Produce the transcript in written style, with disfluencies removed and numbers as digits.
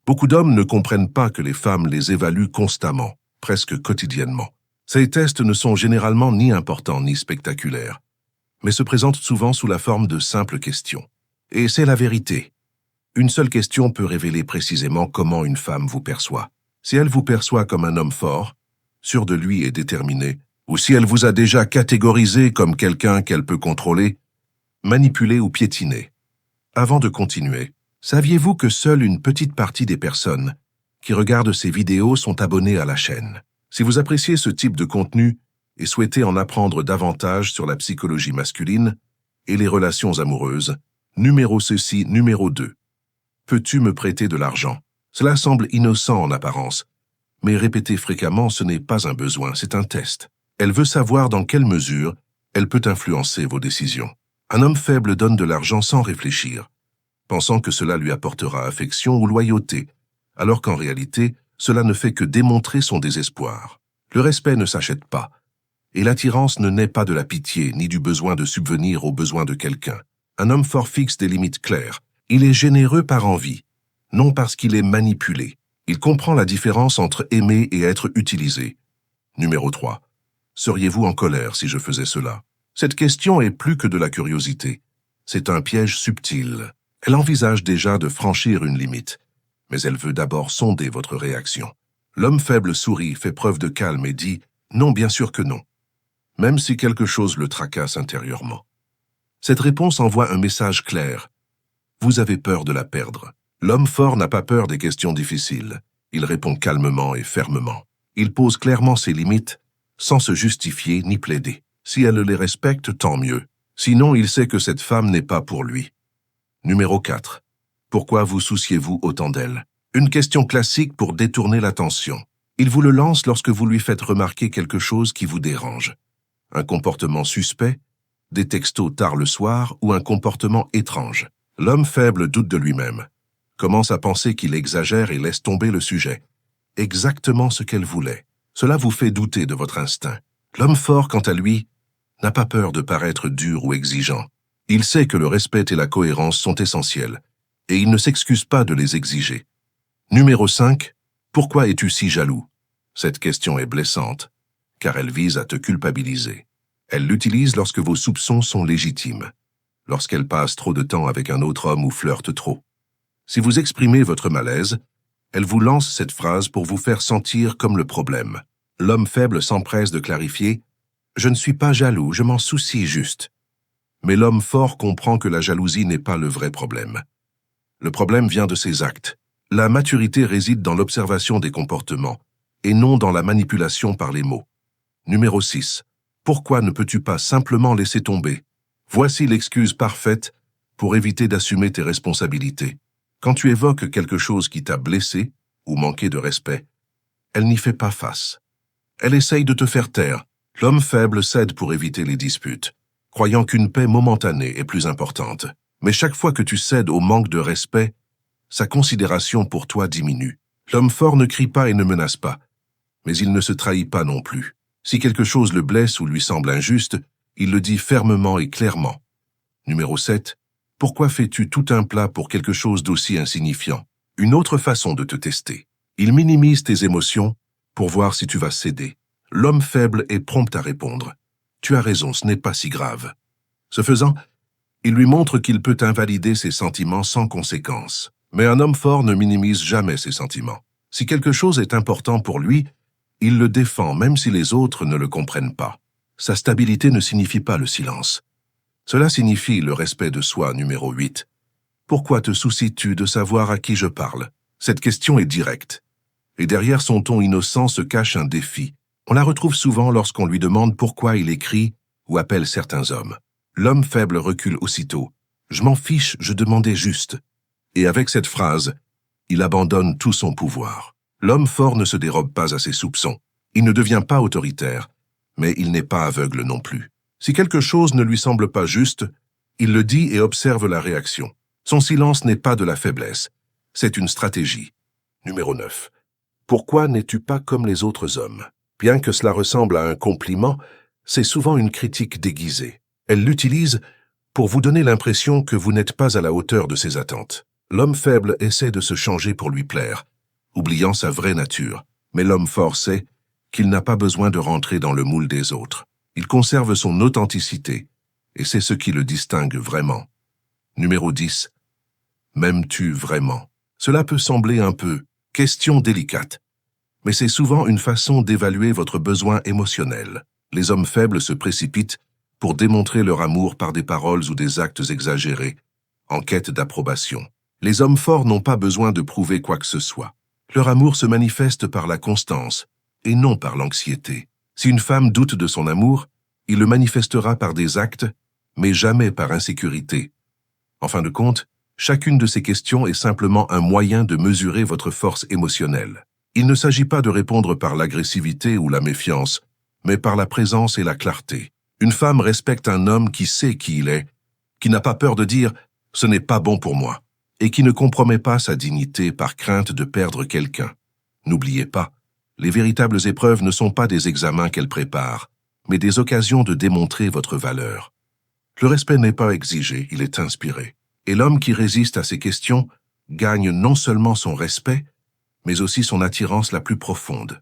Beaucoup d'hommes ne comprennent pas que les femmes les évaluent constamment, presque quotidiennement. Ces tests ne sont généralement ni importants ni spectaculaires, mais se présentent souvent sous la forme de simples questions. Et c'est la vérité. Une seule question peut révéler précisément comment une femme vous perçoit. Si elle vous perçoit comme un homme fort, sûr de lui et déterminé, ou si elle vous a déjà catégorisé comme quelqu'un qu'elle peut contrôler, manipuler ou piétiner. Avant de continuer, saviez-vous que seule une petite partie des personnes qui regardent ces vidéos sont abonnées à la chaîne? Si vous appréciez ce type de contenu et souhaitez en apprendre davantage sur la psychologie masculine et les relations amoureuses, numéro 2. Peux-tu me prêter de l'argent? Cela semble innocent en apparence, mais répéter fréquemment, ce n'est pas un besoin, c'est un test. Elle veut savoir dans quelle mesure elle peut influencer vos décisions. Un homme faible donne de l'argent sans réfléchir, pensant que cela lui apportera affection ou loyauté, alors qu'en réalité, cela ne fait que démontrer son désespoir. Le respect ne s'achète pas, et l'attirance ne naît pas de la pitié ni du besoin de subvenir aux besoins de quelqu'un. Un homme fort fixe des limites claires. Il est généreux par envie, non parce qu'il est manipulé. Il comprend la différence entre aimer et être utilisé. Numéro 3. Seriez-vous en colère si je faisais cela? Cette question est plus que de la curiosité. C'est un piège subtil. Elle envisage déjà de franchir une limite, mais elle veut d'abord sonder votre réaction. L'homme faible sourit, fait preuve de calme et dit « Non, bien sûr que non », même si quelque chose le tracasse intérieurement. Cette réponse envoie un message clair. Vous avez peur de la perdre. L'homme fort n'a pas peur des questions difficiles. Il répond calmement et fermement. Il pose clairement ses limites, sans se justifier ni plaider. Si elle les respecte, tant mieux. Sinon, il sait que cette femme n'est pas pour lui. Numéro 4. Pourquoi vous souciez-vous autant d'elle? Une question classique pour détourner l'attention. Il vous le lance lorsque vous lui faites remarquer quelque chose qui vous dérange. Un comportement suspect, des textos tard le soir ou un comportement étrange. L'homme faible doute de lui-même, commence à penser qu'il exagère et laisse tomber le sujet. Exactement ce qu'elle voulait. Cela vous fait douter de votre instinct. L'homme fort, quant à lui, n'a pas peur de paraître dur ou exigeant. Il sait que le respect et la cohérence sont essentiels, et il ne s'excuse pas de les exiger. Numéro 5. Pourquoi es-tu si jaloux? Cette question est blessante, car elle vise à te culpabiliser. Elle l'utilise lorsque vos soupçons sont légitimes, lorsqu'elle passe trop de temps avec un autre homme ou flirte trop. Si vous exprimez votre malaise, elle vous lance cette phrase pour vous faire sentir comme le problème. L'homme faible s'empresse de clarifier « Je ne suis pas jaloux, je m'en soucie juste ». Mais l'homme fort comprend que la jalousie n'est pas le vrai problème. Le problème vient de ses actes. La maturité réside dans l'observation des comportements, et non dans la manipulation par les mots. Numéro 6. Pourquoi ne peux-tu pas simplement laisser tomber? Voici l'excuse parfaite pour éviter d'assumer tes responsabilités. Quand tu évoques quelque chose qui t'a blessé ou manqué de respect, elle n'y fait pas face. Elle essaye de te faire taire. L'homme faible cède pour éviter les disputes, croyant qu'une paix momentanée est plus importante. Mais chaque fois que tu cèdes au manque de respect, sa considération pour toi diminue. L'homme fort ne crie pas et ne menace pas, mais il ne se trahit pas non plus. Si quelque chose le blesse ou lui semble injuste, il le dit fermement et clairement. Numéro 7. Pourquoi fais-tu tout un plat pour quelque chose d'aussi insignifiant? Une autre façon de te tester. Il minimise tes émotions pour voir si tu vas céder. L'homme faible est prompt à répondre. Tu as raison, ce n'est pas si grave. Ce faisant, il lui montre qu'il peut invalider ses sentiments sans conséquence. Mais un homme fort ne minimise jamais ses sentiments. Si quelque chose est important pour lui, il le défend même si les autres ne le comprennent pas. Sa stabilité ne signifie pas le silence. Cela signifie le respect de soi. Numéro 8. Pourquoi te soucies-tu de savoir à qui je parle? Cette question est directe. Et derrière son ton innocent se cache un défi. On la retrouve souvent lorsqu'on lui demande pourquoi il écrit ou appelle certains hommes. L'homme faible recule aussitôt. « Je m'en fiche, je demandais juste ». Et avec cette phrase, il abandonne tout son pouvoir. L'homme fort ne se dérobe pas à ses soupçons. Il ne devient pas autoritaire, mais il n'est pas aveugle non plus. Si quelque chose ne lui semble pas juste, il le dit et observe la réaction. Son silence n'est pas de la faiblesse, c'est une stratégie. Numéro 9. Pourquoi n'es-tu pas comme les autres hommes? Bien que cela ressemble à un compliment, c'est souvent une critique déguisée. Elle l'utilise pour vous donner l'impression que vous n'êtes pas à la hauteur de ses attentes. L'homme faible essaie de se changer pour lui plaire, oubliant sa vraie nature. Mais l'homme fort sait qu'il n'a pas besoin de rentrer dans le moule des autres. Il conserve son authenticité, et c'est ce qui le distingue vraiment. Numéro 10. M'aimes-tu vraiment? Cela peut sembler un peu question délicate, mais c'est souvent une façon d'évaluer votre besoin émotionnel. Les hommes faibles se précipitent pour démontrer leur amour par des paroles ou des actes exagérés, en quête d'approbation. Les hommes forts n'ont pas besoin de prouver quoi que ce soit. Leur amour se manifeste par la constance, et non par l'anxiété. Si une femme doute de son amour, il le manifestera par des actes, mais jamais par insécurité. En fin de compte, chacune de ces questions est simplement un moyen de mesurer votre force émotionnelle. Il ne s'agit pas de répondre par l'agressivité ou la méfiance, mais par la présence et la clarté. Une femme respecte un homme qui sait qui il est, qui n'a pas peur de dire « ce n'est pas bon pour moi » et qui ne compromet pas sa dignité par crainte de perdre quelqu'un. N'oubliez pas, les véritables épreuves ne sont pas des examens qu'elle prépare, mais des occasions de démontrer votre valeur. Le respect n'est pas exigé, il est inspiré. Et l'homme qui résiste à ces questions gagne non seulement son respect, mais aussi son attirance la plus profonde.